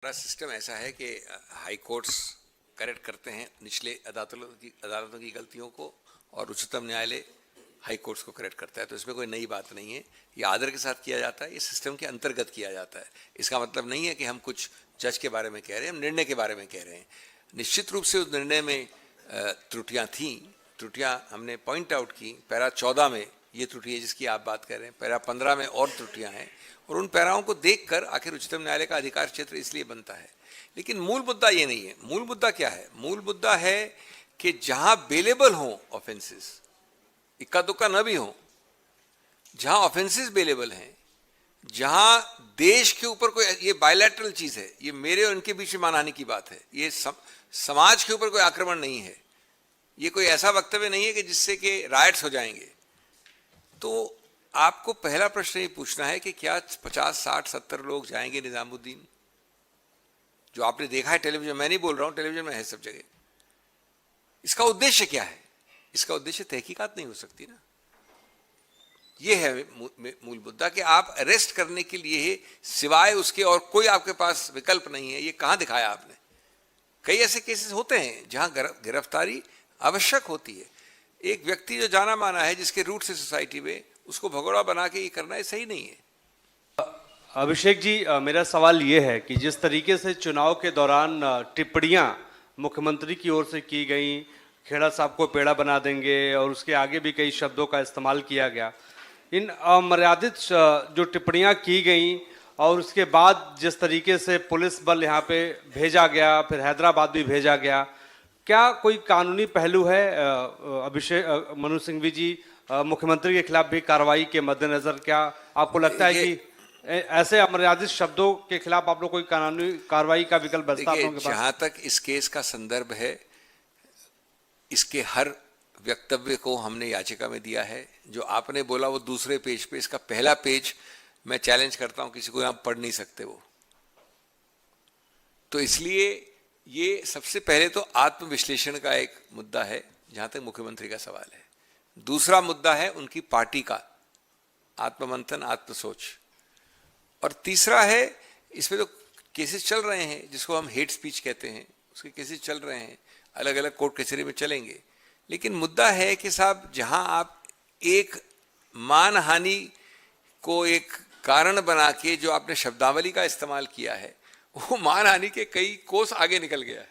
हमारा सिस्टम ऐसा है कि हाई कोर्ट्स करेक्ट करते हैं निचले अदालतों की गलतियों को, और उच्चतम न्यायालय हाई कोर्ट्स को करेक्ट करता है। तो इसमें कोई नई बात नहीं है, ये आदर के साथ किया जाता है, ये सिस्टम के अंतर्गत किया जाता है। इसका मतलब नहीं है कि हम कुछ जज के बारे में कह रहे हैं, हम निर्णय के बारे में कह रहे हैं। निश्चित रूप से उस निर्णय में त्रुटियां थीं, त्रुटियां हमने पॉइंट आउट की। पैरा 14 में ये त्रुटि है जिसकी आप बात कर रहे हैं, पैरा 15 में और त्रुटियां हैं, और उन पैराओं को देखकर आखिर उच्चतम न्यायालय का अधिकार क्षेत्र इसलिए बनता है। लेकिन मूल मुद्दा ये नहीं है। मूल मुद्दा क्या है? मूल मुद्दा है कि जहां बेलेबल हो ऑफेंसेस, इक्का दुक्का न भी हो, जहां ऑफेंसेस बेलेबल हैं, जहां देश के ऊपर कोई, ये बायलैटरल चीज है, ये मेरे और इनके बीच में मानहानि की बात है, ये समाज के ऊपर कोई आक्रमण नहीं है, ये कोई ऐसा वक्तव्य नहीं है कि जिससे कि राइट्स हो जाएंगे। तो आपको पहला प्रश्न ये पूछना है कि क्या 50, 60, 70 लोग जाएंगे निजामुद्दीन? जो आपने देखा है टेलीविजन, मैं नहीं बोल रहा हूं, टेलीविजन में है सब जगह। इसका उद्देश्य क्या है? इसका उद्देश्य तहकीकात नहीं हो सकती ना। यह है मूल मुद्दा कि आप अरेस्ट करने के लिए सिवाय उसके और कोई आपके पास विकल्प नहीं है। ये कहां दिखाया आपने? कई ऐसे केसेस होते हैं जहां गिरफ्तारी आवश्यक होती है। एक व्यक्ति जो जाना माना है, जिसके रूट से सोसाइटी में, उसको भगोड़ा बना के ये करना है, सही नहीं है। अभिषेक जी, मेरा सवाल ये है कि जिस तरीके से चुनाव के दौरान टिप्पणियां मुख्यमंत्री की ओर से की गई, खेड़ा साहब को पेड़ा बना देंगे, और उसके आगे भी कई शब्दों का इस्तेमाल किया गया, इन अमर्यादित जो टिप्पणियां की गई, और उसके बाद जिस तरीके से पुलिस बल यहाँ पे भेजा गया, फिर हैदराबाद भी भेजा गया, क्या कोई कानूनी पहलू है अभिषेक मनु सिंघवी जी, मुख्यमंत्री के खिलाफ भी कार्रवाई के मद्देनजर? क्या आपको लगता है कि ऐसे अमर्यादित शब्दों के खिलाफ आप लोग कोई कानूनी कार्रवाई का विकल्प बचता है? जहां तक इस केस का संदर्भ है, इसके हर वक्तव्य को हमने याचिका में दिया है। जो आपने बोला वो दूसरे पेज पे, इसका पहला पेज मैं चैलेंज करता हूं, किसी को आप पढ़ नहीं सकते वो। तो इसलिए ये सबसे पहले तो आत्मविश्लेषण का एक मुद्दा है, जहां तक मुख्यमंत्री का सवाल है। दूसरा मुद्दा है उनकी पार्टी का आत्ममंथन, आत्मसोच। और तीसरा है, इसमें तो केसेस चल रहे हैं जिसको हम हेट स्पीच कहते हैं, उसके केसेस चल रहे हैं, अलग अलग कोर्ट कचहरी में चलेंगे। लेकिन मुद्दा है कि साहब, जहां आप एक मानहानि को एक कारण बना के जो आपने शब्दावली का इस्तेमाल किया है, वो मानहानि के कई कोस आगे निकल गया है।